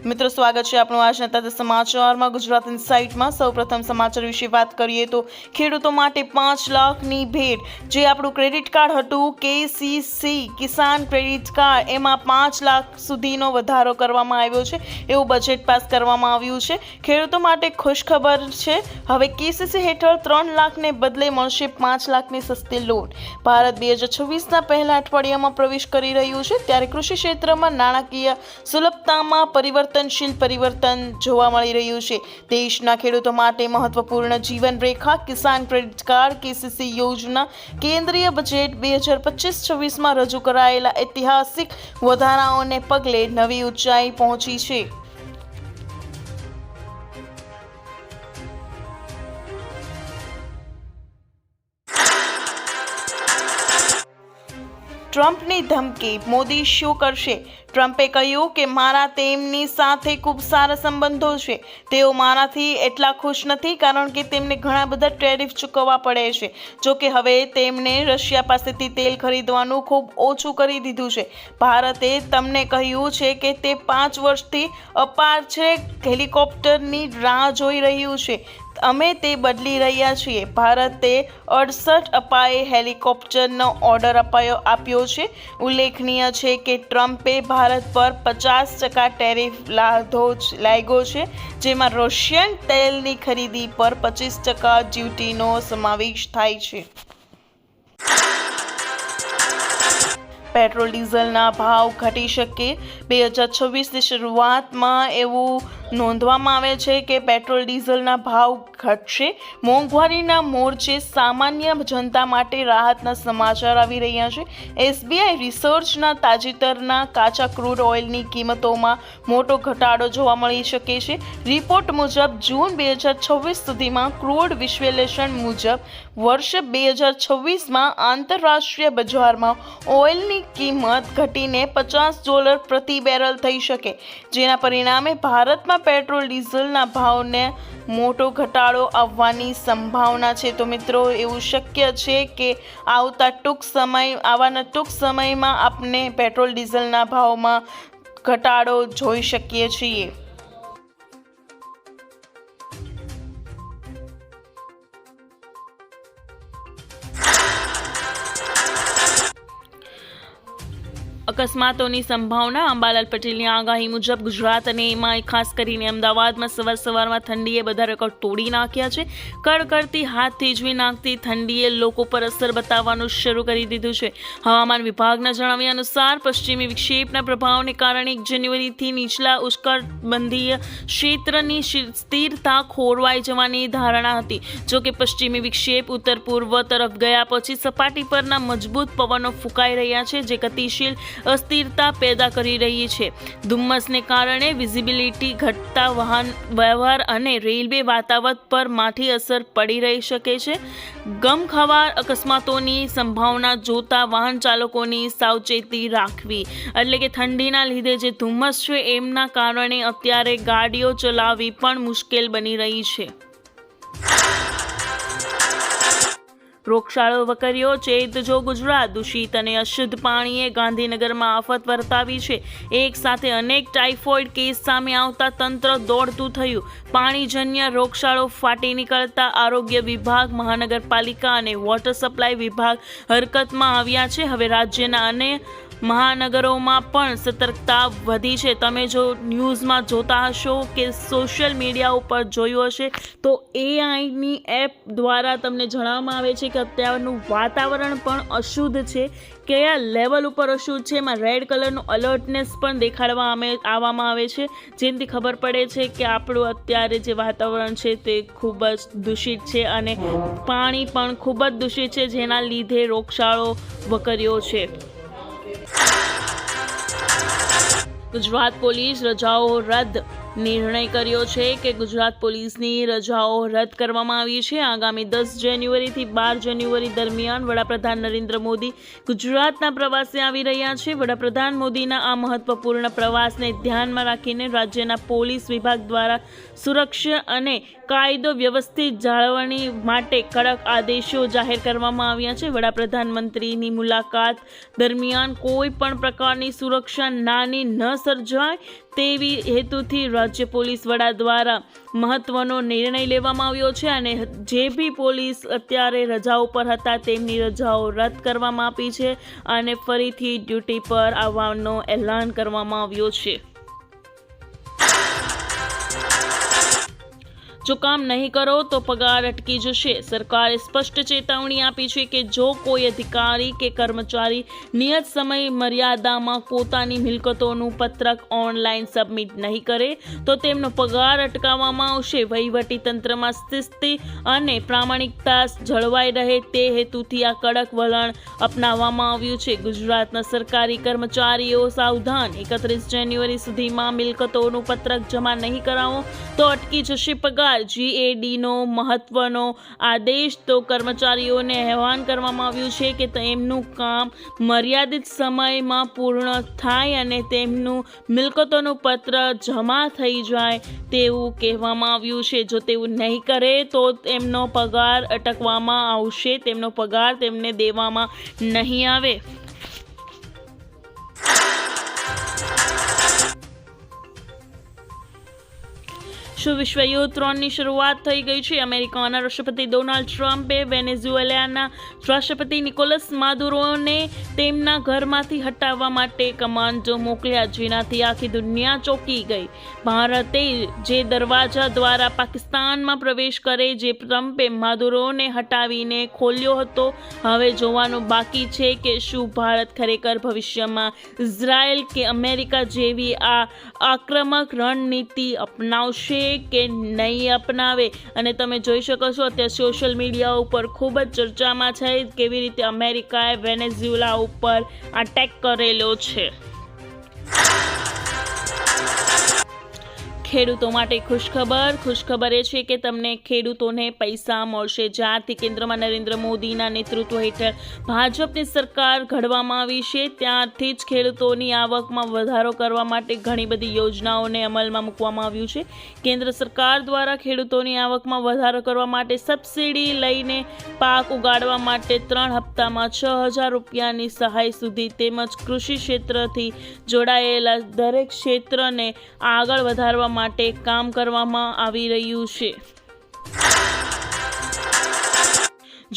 મિત્રો સ્વાગત છે આપણું આજના તાજા સમાચારમાં ગુજરાત ઇનસાઇટમાં સૌપ્રથમ સમાચાર વિશે વાત કરીએ તો ખેડૂતો માટે 5 લાખની ભેટ જે આપણું ક્રેડિટ કાર્ડ હતું કેસીસી કિસાન ક્રેડિટ કાર્ડ એમાં 5 લાખ સુધીનો વધારો કરવામાં આવ્યો છે એવું બજેટ પાસ કરવામાં આવ્યું છે। ખેડૂતો માટે ખુશખબર છે, હવે કેસીસી હેઠળ 3 લાખને બદલે મળશે 5 લાખની સસ્તી લોન। ભારત 2026ના પહેલા અઠવાડિયામાં પ્રવેશ કરી રહ્યું છે ત્યારે કૃષિ ક્ષેત્રમાં નાણાકીય સુલભતામાં પરિવર્તન જોવા મળી રહ્યું છે। દેશના ખેડૂતો માટે મહત્વપૂર્ણ જીવન રેખા કિસાન ક્રેડિટ કાર્ડ કેસીસી યોજના કેન્દ્રીય બજેટ 2025-26માં રજૂ કરાયેલા ઐતિહાસિક વધારાઓને પગલે નવી ઊંચાઈ પહોંચી છે। ટ્રમ્પની ધમકી, મોદી શું કરશે? ટ્રમ્પે કહ્યું કે મારા તેમની સાથે ખૂબ સારા સંબંધો છે, તેઓ મારાથી એટલા ખુશ નથી કારણ કે તેમને ઘણા બધા ટેરિફ ચૂકવવા પડે છે। જો કે હવે તેમને રશિયા પાસેથી તેલ ખરીદવાનું ખૂબ ઓછું કરી દીધું છે। ભારતે તમને કહ્યું છે કે તે 5 વર્ષથી અપાચે હેલિકોપ્ટરની રાહ જોઈ રહ્યું છે, અમે તે બદલી રહ્યા છીએ। ભારતે 68 અપાચે હેલિકોપ્ટરનો ઓર્ડર આપ્યો છે। ઉલ્લેખનીય છે કે ટ્રમ્પે ભારત પર 50% ટેરિફ લાગ્યો છે, જેમાં રશિયન તેલની ખરીદી પર 25% ડ્યુટીનો સમાવેશ થાય છે। પેટ્રોલ ડીઝલના ભાવ ઘટી શકે, 2026ની શરૂઆતમાં એવું નોંધવામાં આવે છે કે પેટ્રોલ ડીઝલના ભાવ ઘટશે। મોંઘવારીના મોરચે સામાન્ય જનતા માટે રાહતના સમાચાર આવી રહ્યા છે। એસબીઆઈ રિસર્ચના તાજેતરના કાચા ક્રૂડ ઓઇલની કિંમતોમાં મોટો ઘટાડો જોવા મળી શકે છે। રિપોર્ટ મુજબ જૂન 2026 સુધીમાં ક્રૂડ વિશ્લેષણ મુજબ વર્ષ 2026માં આંતરરાષ્ટ્રીય બજારમાં ઓઇલની કિંમત ઘટીને $50 પ્રતિ બેરલ થઈ શકે, જેના પરિણામે ભારતમાં પેટ્રોલ ડીઝલના ભાવને મોટો ઘટાડો આવવાની સંભાવના છે। તો મિત્રો એવું શક્ય છે કે આવવાના ટૂંક સમયમાં આપણે પેટ્રોલ ડીઝલના ભાવમાં ઘટાડો જોઈ શકીએ છીએ। અકસ્માતોની સંભાવના, અંબાલાલ પટેલની આગાહી મુજબ ગુજરાત અને એમાં ખાસ કરીને અમદાવાદમાં સવારમાં ઠંડીએ બધા રેકોર્ડ તોડી નાખ્યા છે। કડકડતી હાથ થીજવી નાખતી ઠંડીએ લોકો પર અસર બતાવવાનું શરૂ કરી દીધું છે। હવામાન વિભાગના જણાવ્યા અનુસાર પશ્ચિમી વિક્ષેપના પ્રભાવને કારણે 1 જાન્યુઆરીથી નીચલા ઉષ્ણકટિબંધીય ક્ષેત્રની સ્થિરતા ખોરવાઈ જવાની ધારણા હતી। જો કે પશ્ચિમી વિક્ષેપ ઉત્તર પૂર્વ તરફ ગયા પછી સપાટી પરના મજબૂત પવનો ફૂંકાઈ રહ્યા છે, જે ગતિશીલ અસ્થિરતા પેદા કરી રહી છે। ધુમ્મસને કારણે વિઝિબિલિટી ઘટતા વાહન વ્યવહાર અને રેલવે વાતાવરણ પર માઠી અસર પડી રહી શકે છે। ગમખ્વાર અકસ્માતોની સંભાવના જોતા વાહન ચાલકોની સાવચેતી રાખવી, એટલે કે ઠંડીના લીધે જે ધુમ્મસ છે એમના કારણે અત્યારે ગાડીઓ ચલાવવી પણ મુશ્કેલ બની રહી છે। રોગચાળો વકર્યો, ચેતજો ગુજરાત, દૂષિત અને અશુદ્ધ પાણીએ ગાંધીનગરમાં આફત વર્તાવી છે। એક સાથે અનેક ટાઇફોઇડ કેસ સામે આવતા તંત્ર દોડતું થયું। પાણીજન્ય રોગચાળો ફાટી નીકળતા આરોગ્ય વિભાગ, મહાનગરપાલિકા અને વોટર સપ્લાય વિભાગ હરકતમાં આવ્યા છે। હવે રાજ્યના અને મહાનગરોમાં પણ સતર્કતા વધી છે। તમે જો ન્યૂઝમાં જોતા હશો કે સોશિયલ મિડિયા ઉપર જોયું હશે તો એઆઈની એપ દ્વારા તમને જણાવવામાં આવે છે કે અત્યારનું વાતાવરણ પણ અશુદ્ધ છે, કયા લેવલ ઉપર અશુદ્ધ છે, એમાં રેડ કલરનું અલર્ટનેસ પણ આવવામાં આવે છે, જેનાથી ખબર પડે છે કે આપણું અત્યારે જે વાતાવરણ છે તે ખૂબ જ દૂષિત છે અને પાણી પણ ખૂબ જ દૂષિત છે, જેના લીધે રોગચાળો વકર્યો છે। ગુજરાત પોલીસ રજાઓ રદ, નિર્ણય કર્યો છે કે ગુજરાત પોલીસની રજાઓ રદ કરવામાં આવી છે। આગામી 10 જાન્યુઆરીથી 12 જાન્યુઆરી દરમિયાન વડાપ્રધાન નરેન્દ્ર મોદી ગુજરાતના પ્રવાસે આવી રહ્યા છે। વડાપ્રધાન મોદીના આ મહત્વપૂર્ણ પ્રવાસને ધ્યાનમાં રાખીને રાજ્યના પોલીસ વિભાગ દ્વારા સુરક્ષા અને કાયદો વ્યવસ્થિત જાળવણી માટે કડક આદેશો જાહેર કરવામાં આવ્યા છે। વડાપ્રધાનમંત્રીની મુલાકાત દરમિયાન કોઈ પણ પ્રકારની સુરક્ષા નાની ન સર્જાય તેવી હેતુથી રાજ્ય પોલીસ વડા દ્વારા મહત્વનો નિર્ણય લેવામાં આવ્યો છે અને જે બી પોલીસ અત્યારે રજા ઉપર હતા તેમની રજાઓ રદ કરવામાં આવી છે અને ફરીથી ડ્યુટી પર આવવાનો એલાન કરવામાં આવ્યો છે। જો કામ નહીં કરો તો પગાર અટકી જશે। સરકારે સ્પષ્ટ ચેતવણી આપી છે કે જો કોઈ અધિકારી કે કર્મચારી નિયત સમય મર્યાદામાં પોતાની મિલકતોનું પત્રક ઓનલાઈન સબમિટ નહીં કરે તો તેમનો પગાર અટકાવવામાં આવશે। વહીવટી તંત્રમાં શિસ્ત અને પ્રામાણિકતા જળવાઈ રહે તે હેતુથી આ કડક વલણ અપનાવવામાં આવ્યું છે। ગુજરાતના સરકારી કર્મચારીઓ સાવધાન। 31 જાન્યુઆરી સુધીમાં મિલકતોનું પત્રક જમા નહીં કરાવો તો અટકી જશે પગાર। GADનો મહત્વનો આદેશ તો કર્મચારીઓને આહવાન કરવામાં આવ્યું છે કે તેમનું કામ મર્યાદિત સમયમાં પૂર્ણ થાય અને તેમનું મિલકતોનું પત્ર જમા થઈ જાય તેવું કહેવામાં આવ્યું છે। જો તેવું નહીં કરે તો તેમનો પગાર અટકવામાં આવશે, તેમનો પગાર તેમને દેવામાં નહીં આવે। શું વિશ્વ યુદ્ધ 3ની શરૂઆત થઈ ગઈ છે? અમેરિકાના રાષ્ટ્રપતિ ડોનાલ્ડ ટ્રમ્પે વેનેઝુએલાના રાષ્ટ્રપતિ નિકોલસ માદુરોને તેમના ઘરમાંથી હટાવવા માટે કમાન્ડો મોકલ્યા, જેનાથી આખી દુનિયા ચોંકી ગઈ। ભારતે જે દરવાજા દ્વારા પાકિસ્તાનમાં પ્રવેશ કરે જે ટ્રમ્પે માદુરોને હટાવીને ખોલ્યો હતો, હવે જોવાનું બાકી છે કે શું ભારત ખરેખર ભવિષ્યમાં ઇઝરાયલ કે અમેરિકા જેવી આ આક્રમક રણનીતિ અપનાવશે કે નહીં અપનાવે। અને તમે જોઈ શકો છો અત્યારે સોશિયલ મીડિયા ઉપર ખૂબ જ ચર્ચામાં છે કેવી રીતે અમેરિકાએ વેનેઝુએલા ઉપર અટેક કરેલો છે। ખેડૂતો માટે ખુશખબર એ છે કે તમને ખેડૂતોને પૈસા મળશે। જ્યારથી કેન્દ્રમાં નરેન્દ્ર મોદીના નેતૃત્વ હેઠળ ભાજપની સરકાર ઘડવામાં આવી છે ત્યારથી જ ખેડૂતોની આવકમાં વધારો કરવા માટે ઘણી બધી યોજનાઓને અમલમાં મૂકવામાં આવ્યું છે। કેન્દ્ર સરકાર દ્વારા ખેડૂતોની આવકમાં વધારો કરવા માટે સબસિડી લઈને પાક ઉગાડવા માટે 3 હપ્તામાં 6,000 રૂપિયાની સહાય સુધી તેમજ કૃષિ ક્ષેત્રથી જોડાયેલા દરેક ક્ષેત્રને આગળ વધારવા માટે કામ કરવામાં આવી રહ્યું છે।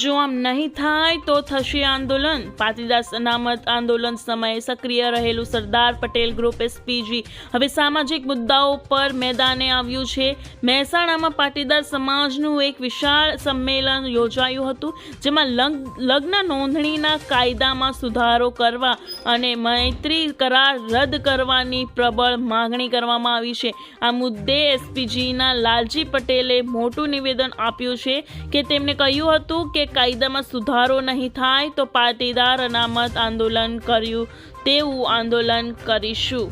જો આમ નહીં થાય તો થશે આંદોલન। પાટીદાર અનામત આંદોલન સમયે સક્રિય રહેલું સરદાર પટેલ ગ્રુપ SPG હવે સામાજિક મુદ્દાઓ પર મેદાને આવ્યું છે। મહેસાણામાં પાટીદાર સમાજનું એક વિશાળ સંમેલન યોજાયું હતું જેમાં લગ્ન નોંધણીના કાયદામાં સુધારો કરવા અને મૈત્રી કરાર રદ કરવાની પ્રબળ માગણી કરવામાં આવી છે। આ મુદ્દે SPGના લાલજી પટેલે મોટું નિવેદન આપ્યું છે કે તેમણે કહ્યું હતું કે કાયદામાં સુધારો નહીં થાય તો પાટીદાર અનામત આંદોલન કર્યું તેવું આંદોલન કરીશું।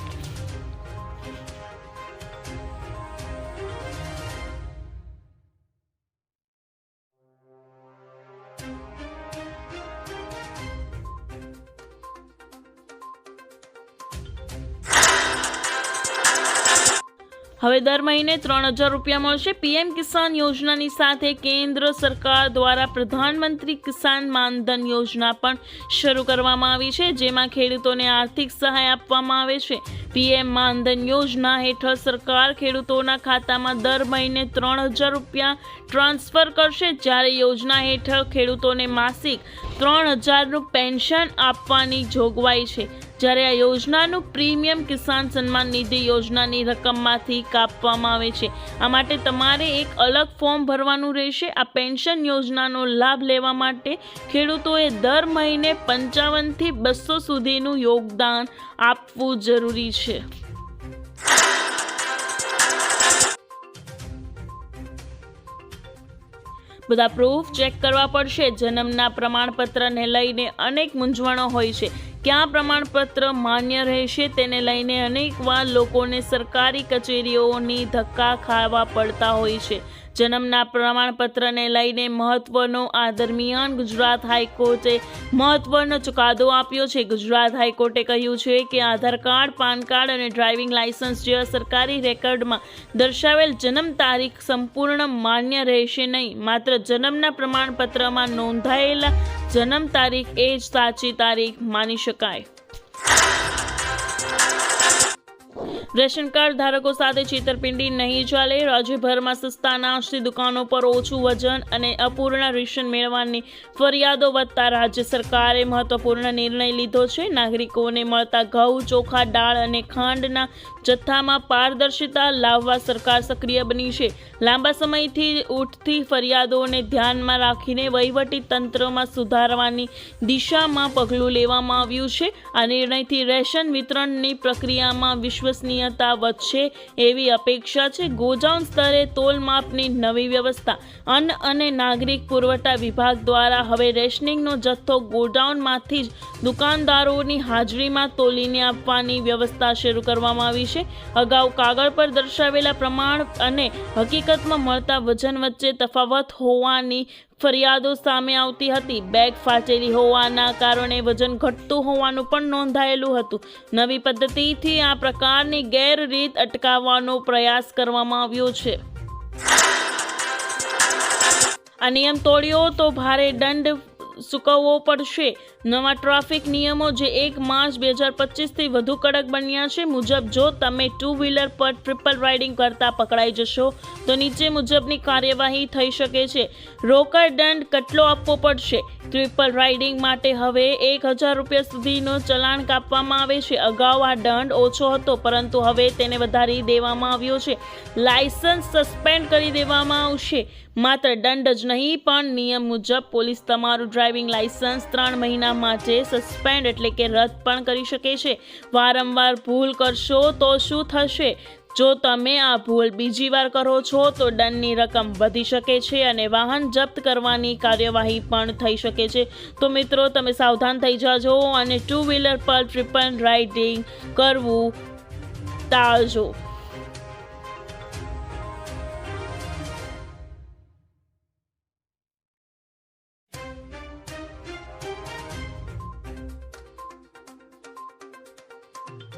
હવે દર મહિને 3,000 રૂપિયા મળશે। PM કિસાન યોજનાની સાથે કેન્દ્ર સરકાર દ્વારા પ્રધાનમંત્રી કિસાન માનધન યોજના પણ શરૂ કરવામાં આવી છે જેમાં ખેડૂતોને આર્થિક સહાય આપવામાં આવે છે। PM માનધન યોજના હેઠળ સરકાર ખેડૂતોના ખાતામાં દર મહિને 3,000 રૂપિયા ટ્રાન્સફર કરશે, જ્યારે યોજના હેઠળ ખેડૂતોને માસિક 3,000નું પેન્શન આપવાની જોગવાઈ છે। જ્યારે આ યોજનાનું પ્રીમિયમ કિસાન સન્માન નિધિ યોજનાની રકમમાંથી કાપવામાં આવે છે। આ માટે તમારે એક અલગ ફોર્મ ભરવાનું રહેશે। આ પેન્શન યોજનાનો લાભ લેવા માટે ખેડૂતોએ દર મહિને 55 થી 200 સુધીનું યોગદાન આપવું જરૂરી છે। બધા પ્રૂફ ચેક કરવા પડશે। જન્મના પ્રમાણપત્રને લઈને અનેક મૂંઝવણો હોય છે। ક્યાં પ્રમાણપત્ર માન્ય રહેશે તેને લઈને અનેકવાર લોકોને સરકારી કચેરીઓની ધક્કા ખાવા પડતા હોય છે। જન્મના પ્રમાણપત્રને લઈને મહત્વનો આ દરમિયાન ગુજરાત હાઈકોર્ટે મહત્વનો ચુકાદો આપ્યો છે। ગુજરાત હાઈકોર્ટે કહ્યું છે કે આધાર કાર્ડ, પાન કાર્ડ અને ડ્રાઇવિંગ લાયસન્સ જેવા સરકારી રેકર્ડમાં દર્શાવેલ જન્મ તારીખ સંપૂર્ણ માન્ય રહેશે નહીં। માત્ર જન્મના પ્રમાણપત્રમાં નોંધાયેલા જન્મ તારીખ એ જ સાચી તારીખ માની શકાય। રેશન કાર્ડ ધારકો સાથે છેતરપિંડી નહીં ચાલે. રાજ્યભરમાં સસ્તા અનાજથી દુકાનો પર ઓછું વજન અને અપૂર્ણ રેશન મેળવવાની ફરિયાદો વધતા રાજ્ય સરકારે મહત્વપૂર્ણ નિર્ણય લીધો છે. નાગરિકોને મળતા ઘઉં, ચોખા, દાળ અને ખાંડના જથ્થામાં પારદર્શિતા લાવવા સરકાર સક્રિય બની છે. લાંબા સમયથી ઉઠતી ફરિયાદોને ધ્યાનમાં રાખીને વહીવટી તંત્રમાં સુધારવાની દિશામાં પગલું લેવામાં આવ્યું છે. આ નિર્ણયથી રેશન વિતરણની પ્રક્રિયામાં વિશ્વસનીયતા વધશે એવી અપેક્ષા છે. ગોડાઉન સ્તરે તોલમાપની નવી વ્યવસ્થા. અન્ન અને નાગરિક પુરવઠા વિભાગ દ્વારા હવે રેશનિંગનો જથ્થો ગોડાઉનમાંથી જ દુકાનદારોની હાજરીમાં તોલીને આપવાની વ્યવસ્થા શરૂ કરવામાં આવી છે. અગાઉ કાગળ પર દર્શાવેલા પ્રમાણ અને હકીકતમાં મળતા વજન વચ્ચે તફાવત હોવાની ફરિયાદો સામે આવતી હતી. બેગ ફાટેલી હોવાના કારણે વજન ઘટતું હોવાનું પણ નોંધાયેલું હતું. નવી પદ્ધતિથી આ પ્રકારની ગેરરીત અટકાવવાનો પ્રયાસ કરવામાં આવ્યો છે. આ નિયમ તોડ્યો તો ભારે દંડ ચૂકવવો પડશે. નવા ટ્રાફિક નિયમો જે 1 માર્ચ 2025થી વધુ કડક બન્યા છે મુજબ જો તમે 2 વ્હીલર પર ટ્રિપલ રાઇડિંગ કરતા પકડાઈ જશો તો નીચે મુજબની કાર્યવાહી થઈ શકે છે. રોકડ દંડ કેટલો આપવો પડશે? ટ્રિપલ રાઇડિંગ માટે હવે 1000 રૂપિયા સુધીનો ચલાણ કાપવામાં આવે છે. અગાઉ આ દંડ ઓછો હતો પરંતુ હવે તેને વધારી દેવામાં આવ્યો છે. લાયસન્સ સસ્પેન્ડ કરી દેવામાં આવશે. માત્ર દંડ જ નહીં પણ નિયમ મુજબ પોલીસ તમારું ડ્રાઇવિંગ લાયસન્સ 3 મહિના માટે સસ્પેન્ડ એટલે કે રદ પણ કરી શકે છે. વારંવાર ભૂલ કરશો તો શું થશે? જો તમે આ ભૂલ બીજી વાર કરો છો તો દંડની રકમ વધી શકે છે અને વાહન જપ્ત કરવાની કાર્યવાહી પણ થઈ શકે છે. તો મિત્રો, તમે સાવધાન થઈ જાજો અને 2 વ્હીલર પર ટ્રિપલ રાઇડિંગ કરવું ટાળજો.